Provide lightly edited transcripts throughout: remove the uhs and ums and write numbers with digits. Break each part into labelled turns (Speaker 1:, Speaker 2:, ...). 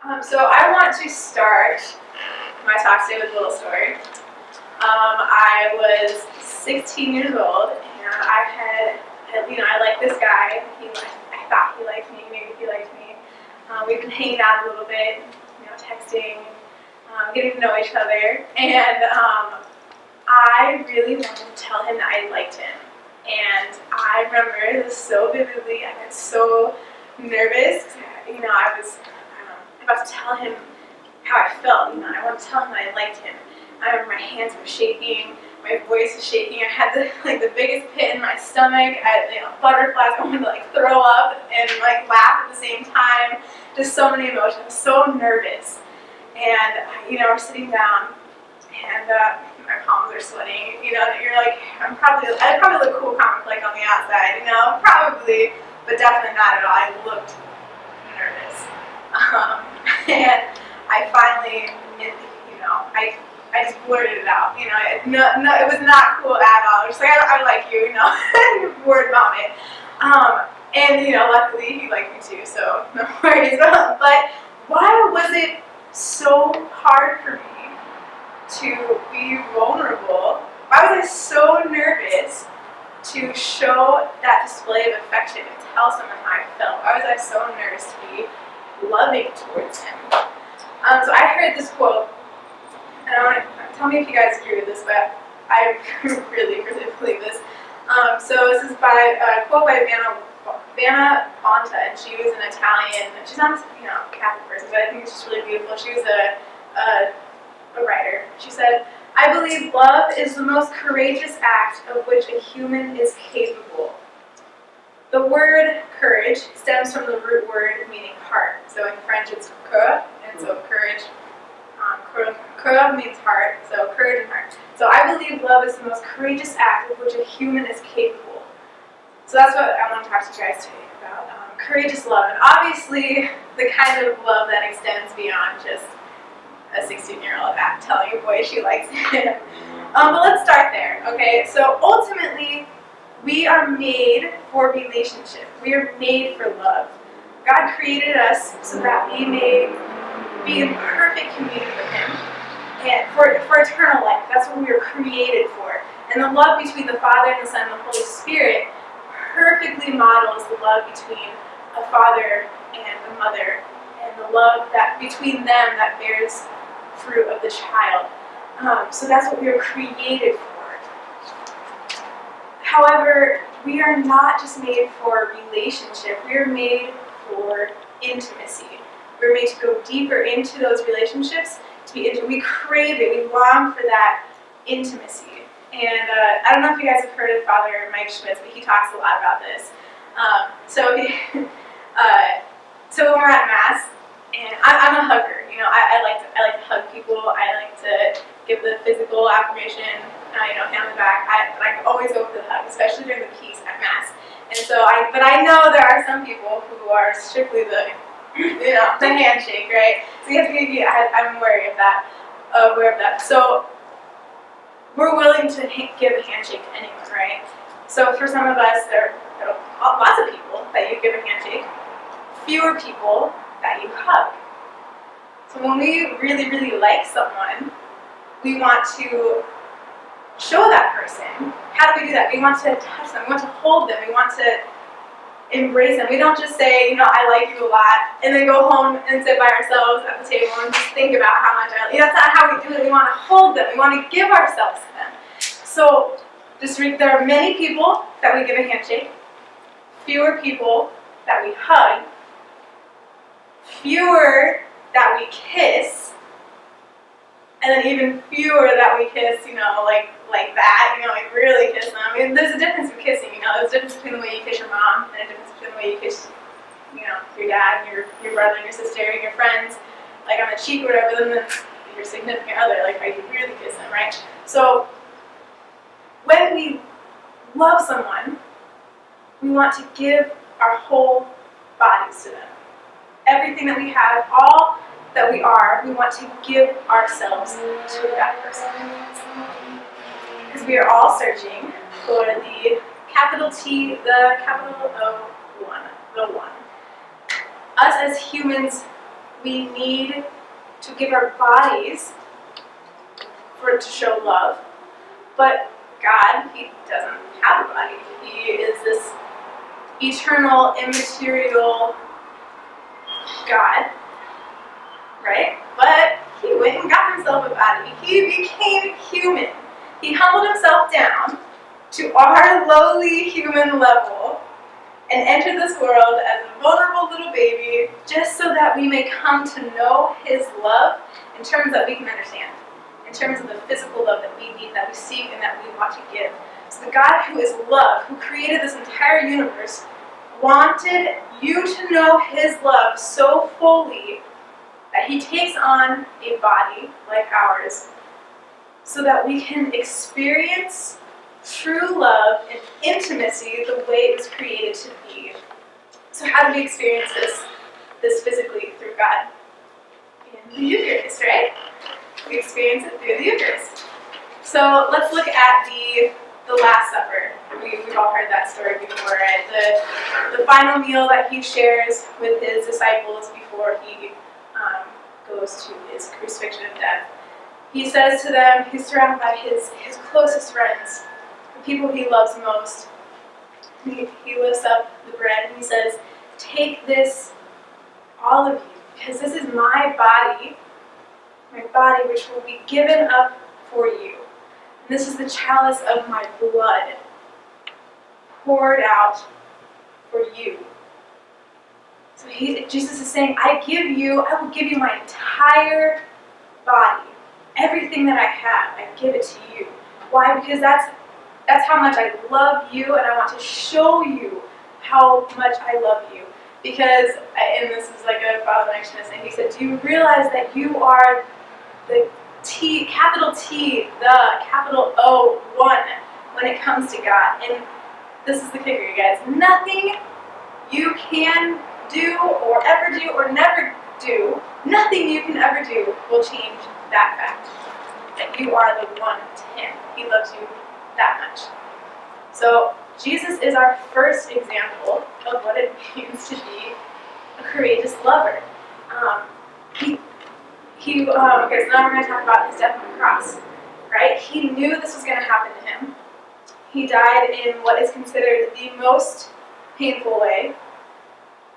Speaker 1: So I want to start my talk today with a little story. I was 16 years old, and I liked this guy. I thought he liked me, maybe he liked me. We've been hanging out a little bit, texting, getting to know each other, and I really wanted to tell him that I liked him. And I remember this so vividly. I got so nervous. I was about to tell him how I felt. I wanted to tell him that I liked him. I remember my hands were shaking, my voice was shaking. I had the biggest pit in my stomach. I had butterflies. I wanted to throw up and laugh at the same time. Just so many emotions. So nervous. And we're sitting down, and my palms are sweating. You're like, I probably look cool, calm, on the outside. Probably, but definitely not at all. I looked nervous. And I finally, I just blurted it out. It was not cool at all. I was just like, I like you, word vomit. And luckily he liked me too, so no worries. But why was it so hard for me to be vulnerable? Why was I so nervous to show that display of affection and tell someone how I felt? Why was I so nervous to be loving towards him? So I heard this quote, and I want to tell me if you guys agree with this, but I really believe this. So this is by a quote by Vanna Bonta, and she was an Italian. She's not a Catholic person, but I think it's just really beautiful. She was a writer. She said, "I believe love is the most courageous act of which a human is capable." The word courage stems from the root word meaning heart. So in French it's cœur, and so courage, cœur means heart, so courage and heart. So I believe love is the most courageous act of which a human is capable. So that's what I want to talk to you guys today about, courageous love. And obviously the kind of love that extends beyond just a 16-year-old telling a boy she likes him. But let's start there, okay? So ultimately, we are made for relationship. We are made for love. God created us so that we may be in perfect communion with Him and for eternal life. That's what we were created for. And the love between the Father and the Son and the Holy Spirit perfectly models the love between a father and a mother, and the love that between them that bears fruit of the child. So that's what we were created for. However, we are not just made for relationship, we are made for intimacy. We're made to go deeper into those relationships, we crave it, we long for that intimacy. And I don't know if you guys have heard of Father Mike Schmitz, but he talks a lot about this. So when we're at Mass, and I'm a hugger, I like to hug people, I like to give the physical affirmation, hand on the back, but I always go for the hug, especially during the peace at Mass. And so but I know there are some people who are strictly the handshake, right? So you have to I'm aware of that. So we're willing to give a handshake to anyone, right? So for some of us, there are lots of people that you give a handshake, fewer people that you hug. So when we really, really like someone, we want to show that person. How do we do that? We want to touch them. We want to hold them. We want to embrace them. We don't just say, I like you a lot, and then go home and sit by ourselves at the table and just think about how much I like you. That's not how we do it. We want to hold them. We want to give ourselves to them. So there are many people that we give a handshake, fewer people that we hug, fewer that we kiss, and then even fewer that we kiss, like that, really kiss them. I mean, there's a difference in kissing, there's a difference between the way you kiss your mom and a difference between the way you kiss, your dad and your brother and your sister and your friends, on the cheek or whatever, then your significant other, how you really kiss them, right? So when we love someone, we want to give our whole bodies to them. Everything that we have, all that we are, we want to give ourselves to that person. Because we are all searching for the capital T, the capital O, the one. Us as humans, we need to give our bodies to show love. But God, he doesn't have a body. He is this eternal, immaterial God, right? But he went and got himself a body. He became human. He humbled himself down to our lowly human level and entered this world as a vulnerable little baby just so that we may come to know his love in terms that we can understand, in terms of the physical love that we need, that we seek, and that we want to give. So the God who is love, who created this entire universe, wanted you to know his love so fully that he takes on a body like ours so that we can experience true love and intimacy the way it was created to be. So how do we experience this physically? Through God. In the Eucharist, right? We experience it through the Eucharist. So let's look at the Last Supper. We've all heard that story before, right? The final meal that he shares with his disciples before he goes to his crucifixion and death. He says to them, he's surrounded by his closest friends, the people he loves most. He lifts up the bread and he says, "Take this, all of you, because this is my body which will be given up for you. And this is the chalice of my blood, poured out for you." So Jesus is saying, I will give you my entire body. Everything that I have, I give it to you. Why? Because that's how much I love you, and I want to show you how much I love you. Because, and this is like a Father Maximus, and he said, do you realize that you are the T, capital T, the capital O, one, when it comes to God? And this is the kicker, you guys. Nothing you can do or ever do or never do, nothing you can ever do will change that fact, that you are the one to him. He loves you that much. So Jesus is our first example of what it means to be a courageous lover. Okay, so now we're going to talk about his death on the cross, right? He knew this was going to happen to him. He died in what is considered the most painful way.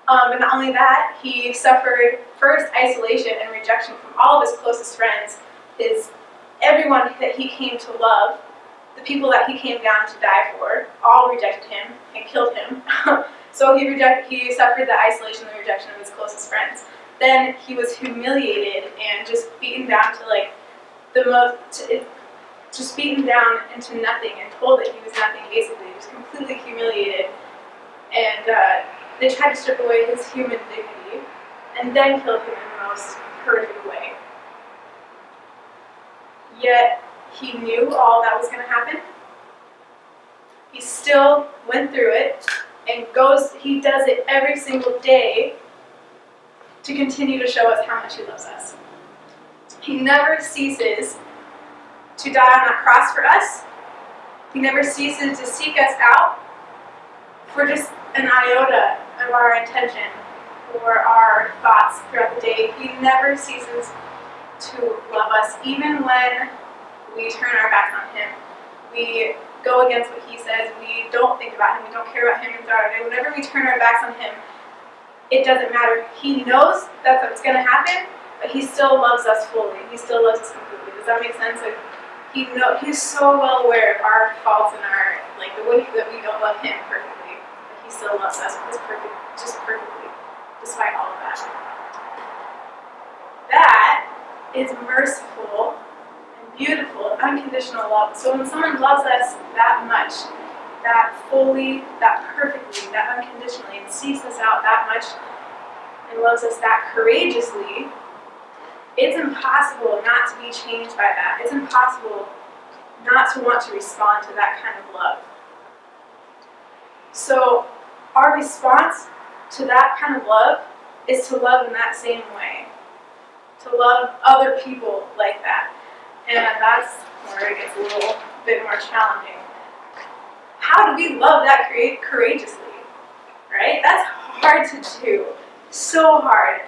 Speaker 1: But not only that, he suffered first isolation and rejection from all of his closest friends, everyone that he came to love, the people that he came down to die for, all rejected him and killed him. So he suffered the isolation and the rejection of his closest friends. Then he was humiliated and just beaten down to just beaten down into nothing and told that he was nothing, basically. He was completely humiliated. And they tried to strip away his human dignity and then killed him in the most horrific way. Yet he knew all that was going to happen. He still went through it and he does it every single day to continue to show us how much he loves us. He never ceases to die on that cross for us. He never ceases to seek us out for just an iota of our intention or our thoughts throughout the day. He never ceases to love us, even when we turn our backs on him. We go against what he says. We don't think about him. We don't care about him throughout our day. Whenever we turn our backs on him, it doesn't matter. He knows that's what's going to happen, but he still loves us fully. He still loves us completely. Does that make sense? Like, he's so well aware of our faults and the way that we don't love him perfectly. But he still loves us perfectly, despite all of that. That is merciful and beautiful, unconditional love. So when someone loves us that much, that fully, that perfectly, that unconditionally, and seeks us out that much, and loves us that courageously, it's impossible not to be changed by that. It's impossible not to want to respond to that kind of love. So our response to that kind of love is to love in that same way. To love other people like that. And that's where it gets a little bit more challenging. How do we love that courageously? Right? That's hard to do. so hard.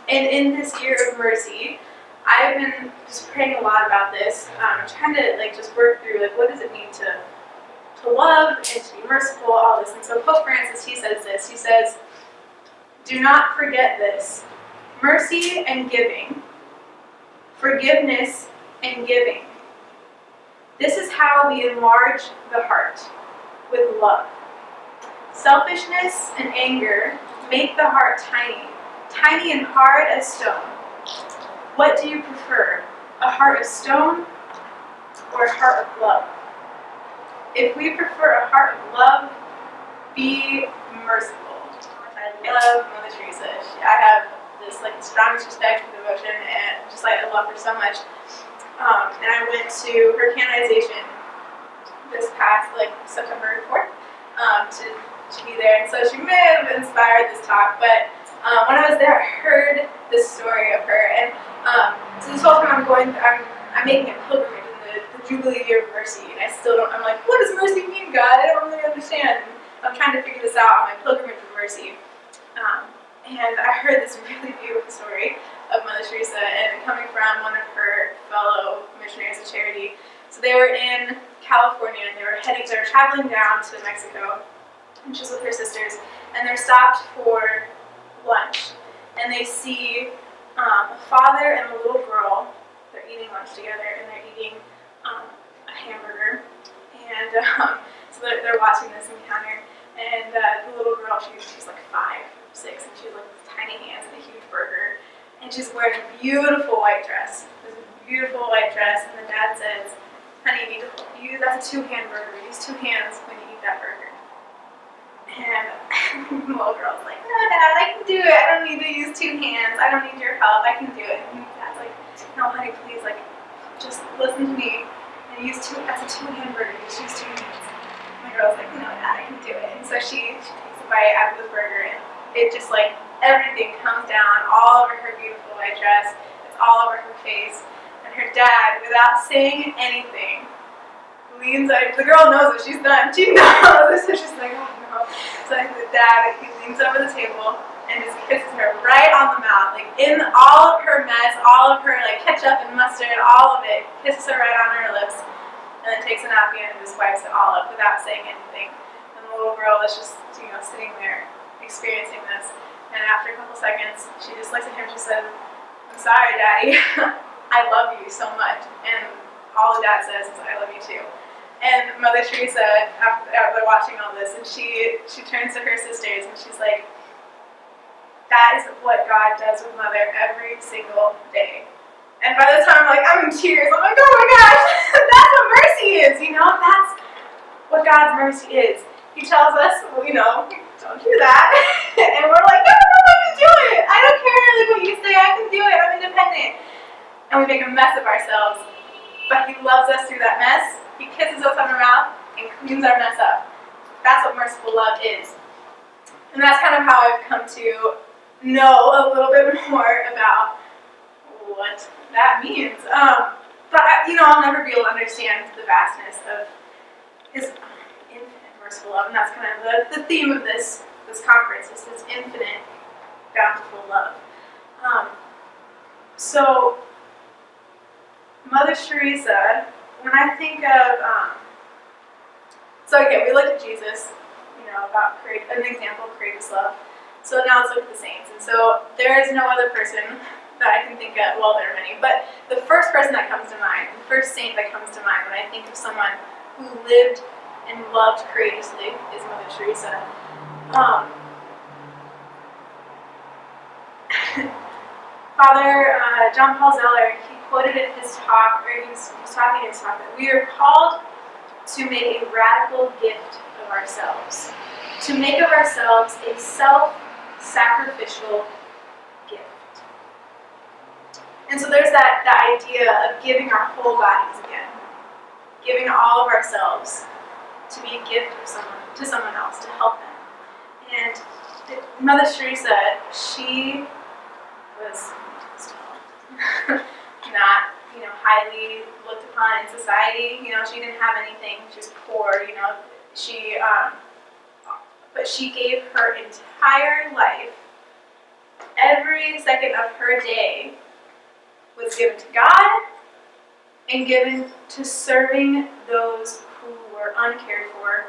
Speaker 1: And in this year of mercy, I've been just praying a lot about this, trying to like just work through like what does it mean to love and to be merciful, all this. And so Pope Francis, he says this. He says, "Do not forget this: mercy and giving, forgiveness and giving. This is how we enlarge the heart with love. Selfishness and anger make the heart tiny, tiny and hard as stone. What do you prefer, a heart of stone or a heart of love? If we prefer a heart of love, be merciful." I love Mother Teresa. I have this like strongest respect and devotion, and just like I love her so much. And I went to her canonization this past like September 4th to be there, and so she may have inspired this talk. But when I was there, I heard this story of her, and so this whole time I'm making a pilgrimage in the Jubilee Year of Mercy, and I still don't. I'm like, what does mercy mean, God? I don't really understand. I'm trying to figure this out on my pilgrimage of mercy. And I heard this really beautiful story of Mother Teresa, and coming from one of her fellow missionaries of charity. So they were in California, and they were traveling down to Mexico, and she was with her sisters, and they're stopped for lunch, and they see a father and a little girl. They're eating lunch together, and they're eating a hamburger, and so they're watching this encounter, and the little girl, she's like 5, 6, and she's like tiny hands and a huge burger, and she's wearing a beautiful white dress. This beautiful white dress, and the dad says, "Honey, that's a 2-hand burger. Use 2 hands when you eat that burger." And the little girl's like, "No, Dad, I can do it. I don't need to use 2 hands. I don't need your help. I can do it." And Dad's like, "No, honey, please, like, just listen to me. And that's a 2-hand burger. Just use 2 hands." My girl's like, "No, Dad, I can do it." And so she takes a bite out of the burger, and it just like everything comes down all over her beautiful white dress. It's all over her face. And her dad, without saying anything, leans over. The girl knows that she's done. She knows. So she's like, "Oh no." So the dad, he leans over the table and just kisses her right on the mouth, like in all of her mess, all of her like ketchup and mustard, all of it, kisses her right on her lips, and then takes a napkin and just wipes it all up without saying anything. And the little girl is just, sitting there experiencing this. And after a couple seconds, she just looks at him and she said, "I'm sorry, Daddy. I love you so much." And all the dad says is, "I love you too." And Mother Teresa, after watching all this, and she turns to her sisters and she's like, "That is what God does with Mother every single day." And by the time I'm in tears, I'm like, "Oh my gosh, that's what mercy is, That's what God's mercy is. He tells us, don't do that." And we're like, "No, I can do it. I don't care what you say, I can do it. I'm independent." And we make a mess of ourselves. But He loves us through that mess. He kisses us on the mouth and cleans our mess up. That's what merciful love is. And that's kind of how I've come to know a little bit more about what that means. But I'll never be able to understand the vastness of His infinite merciful love, and that's kind of the theme of this conference, is His infinite, bountiful love. So Mother Teresa, when I think of, we looked at Jesus, about an example of courageous love. So now let's look at the saints. And so there is no other person that I can think of, well, there are many, but the first person that comes to mind, the first saint that comes to mind when I think of someone who lived and loved courageously is Mother Teresa. Father John Paul Zeller, he quoted in his talk, or he was talking in his talk, that we are called to make a radical gift of ourselves, to make of ourselves a self-sacrificial gift. And so there's that idea of giving our whole bodies again, giving all of ourselves to be a gift to someone else, to help them. And Mother Teresa, she was not, highly looked upon in society. She didn't have anything. She was poor. But she gave her entire life every second of her day was given to God and given to serving those who were uncared for,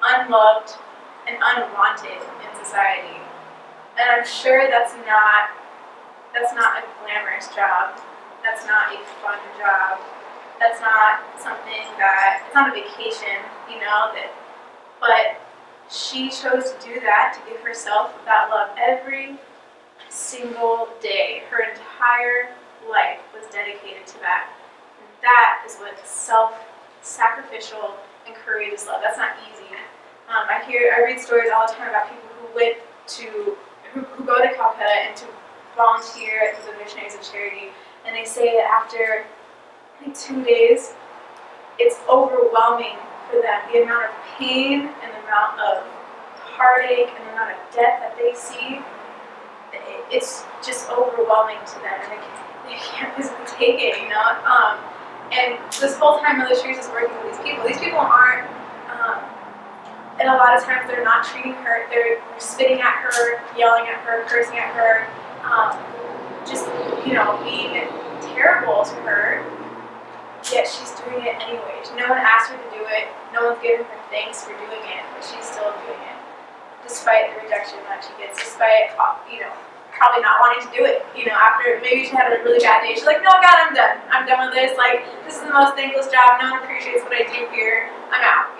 Speaker 1: unloved, and unwanted in society. And I'm sure that's not a glamorous job. That's not a fun job. That's not something it's not a vacation, but she chose to do that, to give herself that love every single day. Her entire life was dedicated to that. And that is what self-sacrificial and courageous love. That's not easy. I read stories all the time about people who go to Calcutta and to volunteer as the Missionaries of Charity, and they say that after 2 days, it's overwhelming for them, the amount of pain and the amount of heartache and the amount of death that they see. It's just overwhelming to them, and they can't physically take it, And this whole time Mother Teresa is working with these people aren't, and a lot of times they're not treating her, they're spitting at her, yelling at her, cursing at her, being terrible to her, yet she's doing it anyway. No one asked her to do it, no one's giving her thanks for doing it, but she's still doing it, despite the rejection that she gets, despite, probably not wanting to do it, after maybe she had a really bad day. She's like, no, God, I'm done with this, this is the most thankless job, no one appreciates what I do here, I'm out,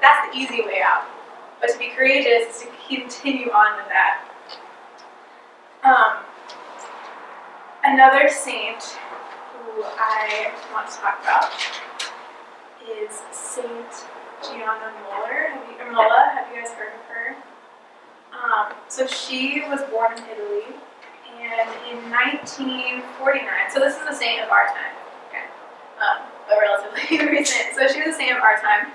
Speaker 1: that's the easy way out. But to be courageous is to continue on with that. Another saint who I want to talk about is Saint Gianna Molla. Have you guys heard of her? So she was born in Italy, and in 1949, so this is a saint of our time, okay, but relatively recent. So she was a saint of our time.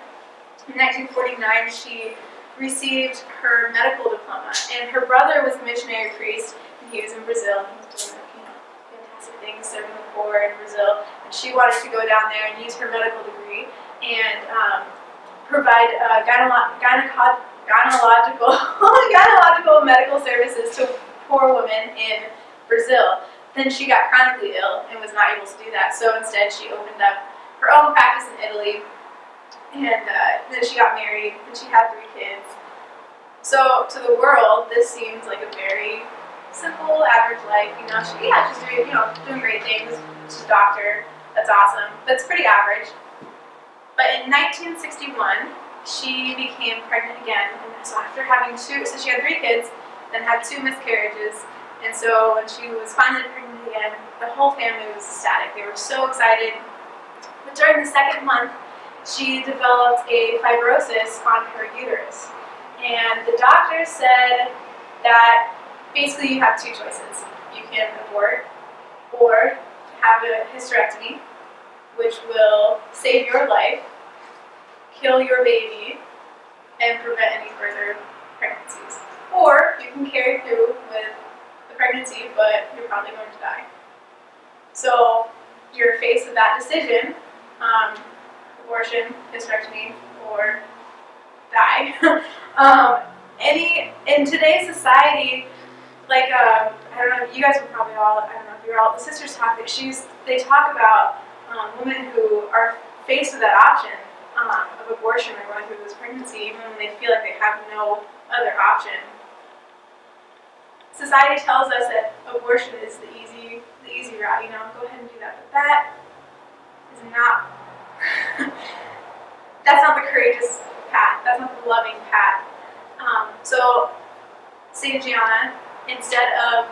Speaker 1: In 1949, she received her medical diploma, and her brother was a missionary priest, and he was in Brazil, and he was doing fantastic things, serving the poor in Brazil, and she wanted to go down there and use her medical degree and provide gynecological medical services to poor women in Brazil. Then she got chronically ill and was not able to do that, so instead she opened up her own practice in Italy, and then she got married, and she had 3 kids. So to the world, this seems like a very simple, average life. She's doing great things. She's a doctor. That's awesome. But it's pretty average. But in 1961, she became pregnant again. And so after having she had 3 kids, then had 2 miscarriages. And so when she was finally pregnant again, the whole family was ecstatic. They were so excited. But during the 2nd month, she developed a fibrosis on her uterus. And the doctor said that basically you have 2 choices. You can abort or have a hysterectomy, which will save your life, kill your baby, and prevent any further pregnancies. Or you can carry through with the pregnancy, but you're probably going to die. So you're faced with that decision, abortion, hysterectomy, or die. In today's society, I don't know, you guys were probably all, I don't know if you're all, the sisters talk, they talk about women who are faced with that option of abortion or going through this pregnancy, even when they feel like they have no other option. Society tells us that abortion is the easy route, go ahead and do that, but that is not, that's not the courageous path, that's not the loving path. So Saint Gianna, instead of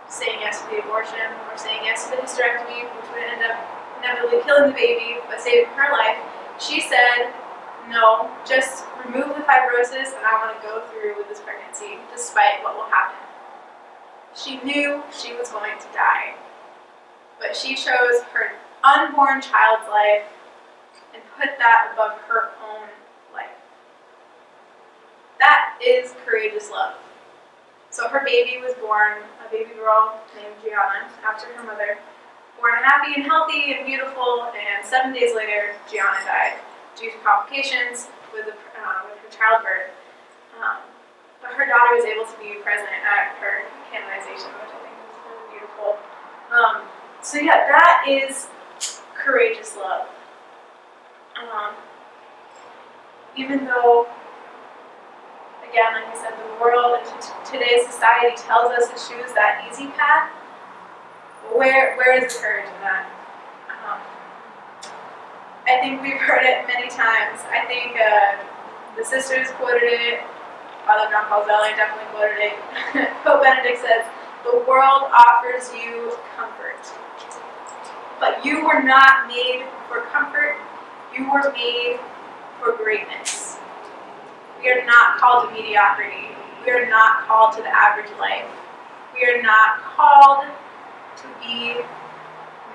Speaker 1: saying yes to the abortion or saying yes to the hysterectomy, which would end up inevitably killing the baby but saving her life, she said, no, just remove the fibrosis and I want to go through with this pregnancy despite what will happen. She knew she was going to die, but she chose her unborn child's life and put that above her own life. That is courageous love. So her baby was born, a baby girl named Gianna, after her mother, born happy and healthy and beautiful, and 7 days later, Gianna died due to complications with her childbirth. But her daughter was able to be present at her canonization, which I think is really beautiful. So yeah, that is courageous love. Even though, again, like I said, the world and today's society tells us to choose that easy path, where is the courage in that? I think we've heard it many times. I think the sisters quoted it, Father John Paul Zeller definitely quoted it. Pope Benedict says, "The world offers you comfort, but you were not made for comfort, you were made for greatness." We are not called to mediocrity. We are not called to the average life. We are not called to be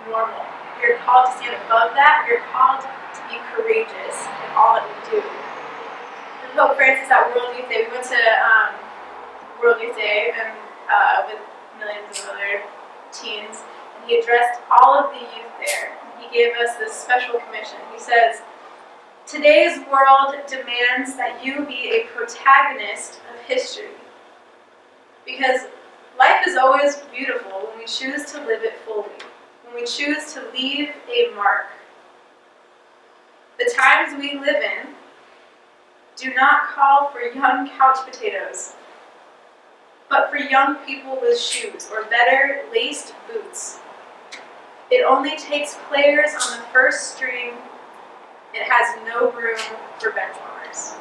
Speaker 1: normal. We are called to stand above that. We are called to be courageous in all that we do. And Pope Francis at World Youth Day, we went to World Youth Day and with millions of other teens, and he addressed all of the youth there. He gave us this special commission. He says, "Today's world demands that you be a protagonist of history. Because life is always beautiful when we choose to live it fully, when we choose to leave a mark. The times we live in do not call for young couch potatoes, but for young people with shoes, or better, laced boots. It only takes players on the first string. It has no room for bench warmers.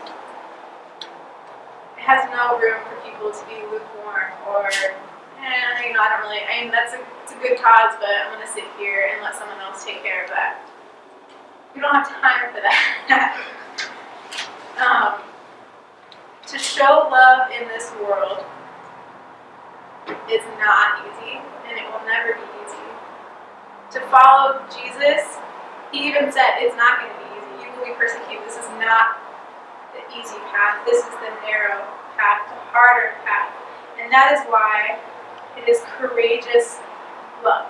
Speaker 1: It has no room for people to be lukewarm or, it's a good cause, but I'm going to sit here and let someone else take care of that." We don't have time for that. To show love in this world is not easy, and it will never be easy. To follow Jesus, he even said it's not going to be easy. You will be persecuted. This is not the easy path. This is the narrow path, the harder path. And that is why it is courageous love.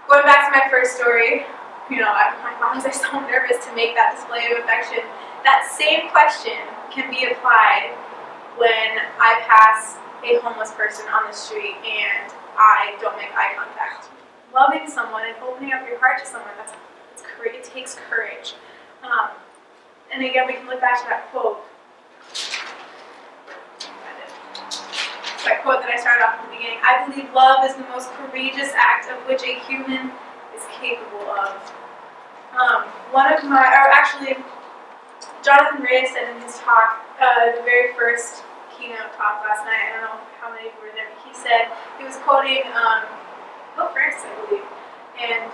Speaker 1: Going back to my first story, why was I so nervous to make that display of affection? That same question can be applied when I pass a homeless person on the street and I don't make eye contact. Loving someone and opening up your heart to someone, it takes courage. And again, we can look back to that quote. That quote that I started off at the beginning. "I believe love is the most courageous act of which a human is capable of." Jonathan Reyes said in his talk, the very first keynote talk last night, I don't know how many were there, but he said, he was quoting Pope Francis, I believe, and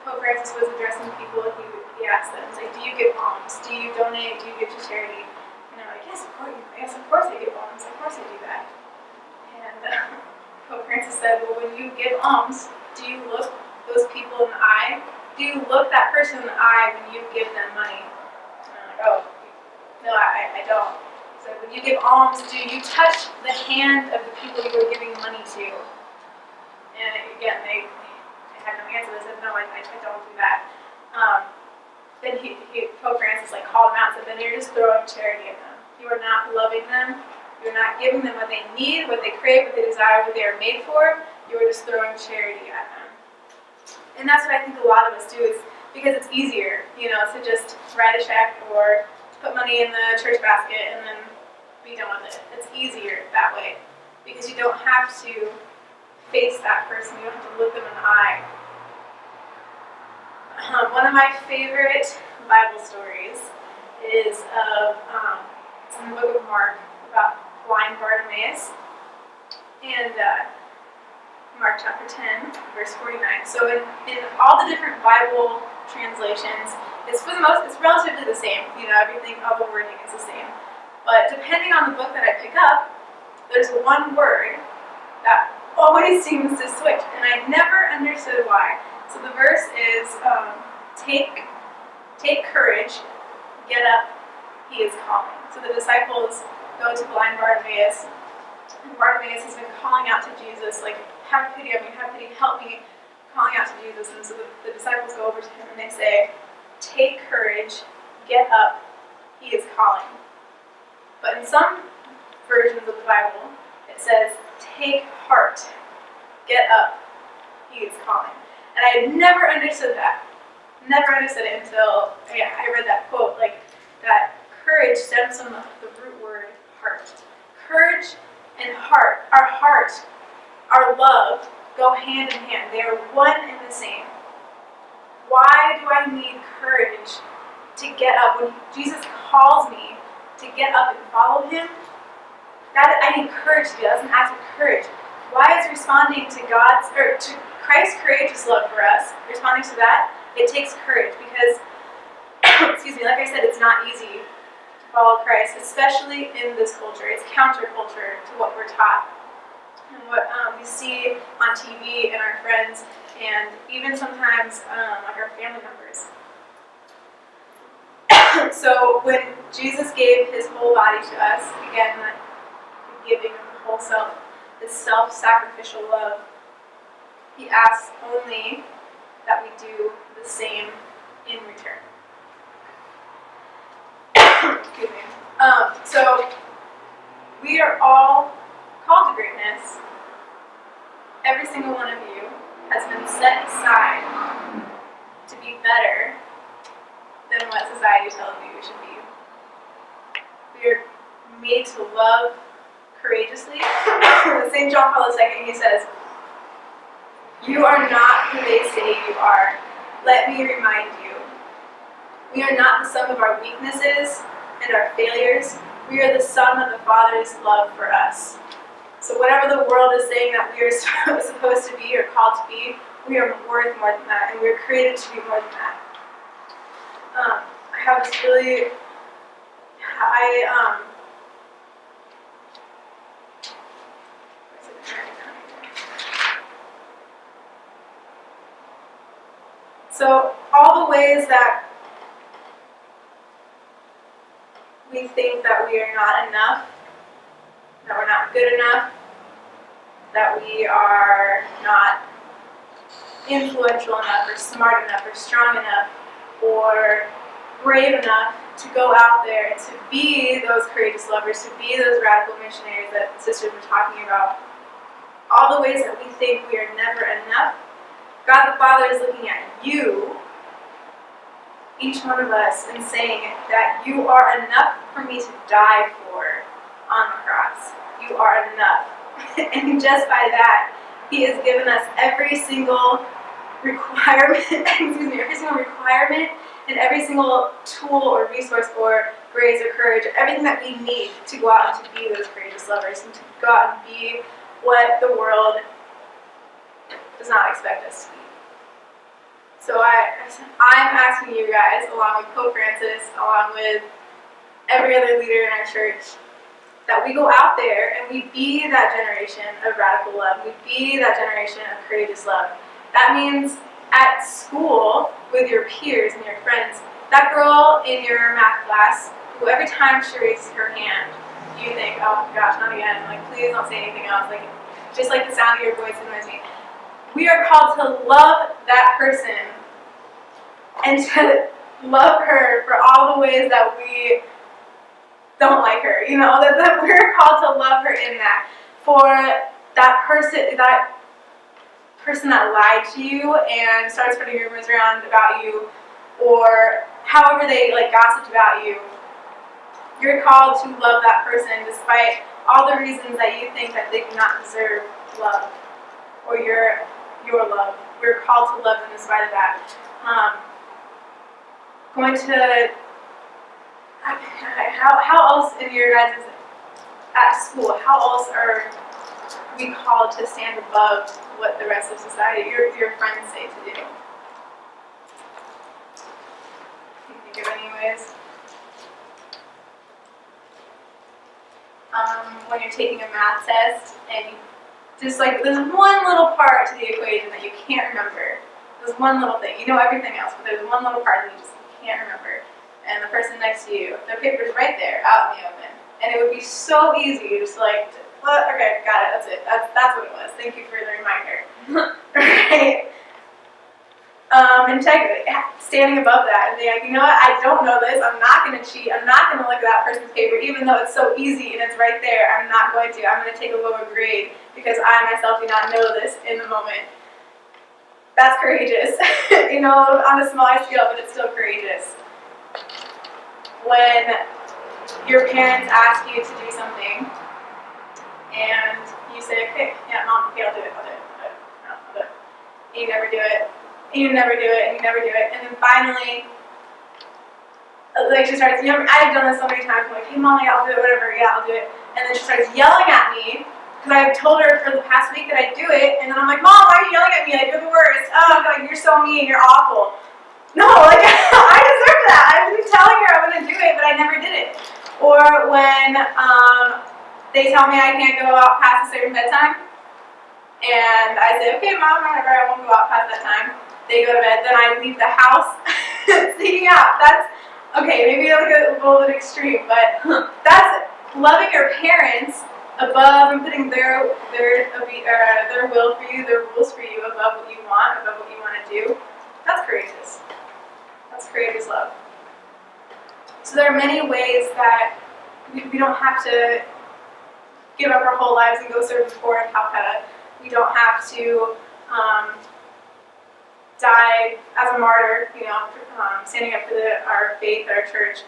Speaker 1: Pope Francis was addressing people, and he asked them, he's like, "Do you give alms? Do you donate? Do you give to charity?" And they're like, "Yes, of course I give alms. Of course I do that." And Pope Francis said, "Well, when you give alms, do you look those people in the eye? Do you look that person in the eye when you give them money?" And I'm like, "Oh, no, I don't." So when you give alms, do you touch the hand of the people you are giving money to? And again, they had no answer. They said, "No, I don't do that." Then Pope Francis called them out and said, "Then you're just throwing charity at them. You are not loving them. You're not giving them what they need, what they crave, what they desire, what they are made for. You are just throwing charity at them." And that's what I think a lot of us do, is because it's easier, to just write a check or put money in the church basket and then be done with it. It's easier that way because you don't have to face that person. You don't have to look them in the eye. One of my favorite Bible stories is it's in the book of Mark about blind Bartimaeus. And Mark chapter 10, verse 49. So in all the different Bible translations, it's relatively the same. Everything, all the wording is the same. But depending on the book that I pick up, there's one word that always seems to switch, and I never understood why. So the verse is, take courage, get up, he is calling. So the disciples go to blind Bartimaeus, and Bartimaeus has been calling out to Jesus, "Have pity on me, have pity, help me," calling out to Jesus. And so the disciples go over to him and they say, "Take courage, get up, he is calling." But in some versions of the Bible, it says, take heart, get up, he is calling. And I had never understood that. Never understood it until I read that quote, like that courage stems from the root word heart. Courage and heart, our love, go hand in hand. They are one and the same. Why do I need courage to get up? When Jesus calls me to get up and follow him, I need courage to do that. That's an act of courage. Why is responding to to Christ's courageous love for us, responding to that, it takes courage because, excuse me, like I said, it's not easy to follow Christ, especially in this culture. It's counterculture to what we're taught and what we see on TV and our friends and even sometimes like our family members. So when Jesus gave his whole body to us, again, the giving of the whole self, this self-sacrificial love, he asks only that we do the same in return. Excuse me. So we are all called to greatness. Every single one of you has been set aside to be better than what society tells you you should be. We are made to love courageously. St. John Paul II, he says, you are not who they say you are. Let me remind you. We are not the sum of our weaknesses and our failures. We are the sum of the Father's love for us. So whatever the world is saying that we are supposed to be or called to be, we are worth more than that, and we are created to be more than that. I have this really So all the ways that we think that we are not enough, that we're not good enough, that we are not influential enough or smart enough or strong enough or brave enough to go out there and to be those courageous lovers, to be those radical missionaries that sisters were talking about. All the ways that we think we are never enough, God the Father is looking at you, each one of us, and saying that you are enough for me to die for on the cross. You are enough. And just by that, he has given us every single requirement, and every single tool or resource or grace or courage, or everything that we need to go out and to be those courageous lovers and to go out and be what the world does not expect us to be. So I'm asking you guys, along with Pope Francis, along with every other leader in our church, that we go out there and we be that generation of radical love. We be that generation of courageous love. That means at school with your peers and your friends, that girl in your math class who every time she raises her hand, you think, oh gosh, not again, like please don't say anything else, like just like the sound of your voice annoys me. We are called to love that person and to love her for all the ways that we don't like her, that we're called to love her in that. For that person that lied to you and started spreading rumors around about you, or however they gossiped about you, you're called to love that person despite all the reasons that you think that they do not deserve love or your love. We're called to love them in spite of that. How else in your guys' at school, how else are we called to stand above what the rest of society, your friends say to do? Can you think of any ways? When you're taking a math test and you just there's one little part to the equation that you can't remember. There's one little thing. You know everything else, but there's one little part that you just can't remember. And the person next to you, their paper's right there, out in the open. And it would be so easy just okay, got it, that's it. That's what it was. Thank you for the reminder. Right? Integrity, standing above that and being like, you know what, I don't know this, I'm not going to cheat, I'm not going to look at that person's paper, even though it's so easy and it's right there, I'm not going to. I'm going to take a lower grade because I myself do not know this in the moment. That's courageous, you know, on a smaller scale, but it's still courageous. When your parents ask you to do something and you say, okay, yeah, mom, okay, I'll do it. And you never do it. And you never do it, and you never do it, and then finally, like she starts, I've done this so many times, I'm like, hey mom, yeah, I'll do it, whatever, yeah, I'll do it, and then she starts yelling at me, because I've told her for the past week that I do it, and then I'm like, mom, why are you yelling at me, like, you're the worst, oh, God, you're so mean, you're awful. No, like, I deserve that, I've been telling her I'm going to do it, but I never did it. Or when they tell me I can't go out past a certain bedtime, and I say, okay mom, whatever, I won't go out past that time. They go to bed, then I leave the house sneaking out. That's, okay, maybe like a little bit extreme, but that's loving your parents above and putting their will for you, their rules for you above what you want to do. That's courageous. That's courageous love. So there are many ways that we don't have to give up our whole lives and go serve the poor in Calcutta. We don't have to die as a martyr, standing up for our faith, our church.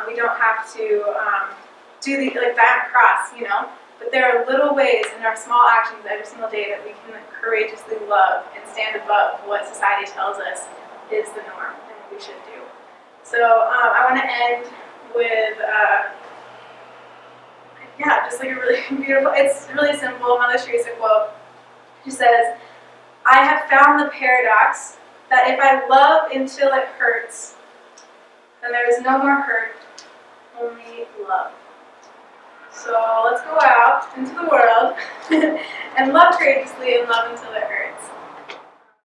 Speaker 1: We don't have to die on a cross, But there are little ways in our small actions every single day that we can courageously love and stand above what society tells us is the norm and what we should do. So I want to end with, just like a really beautiful, it's really simple, Mother Teresa quote. She says, I have found the paradox that if I love until it hurts, then there is no more hurt, only love. So let's go out into the world and love courageously and love until it hurts.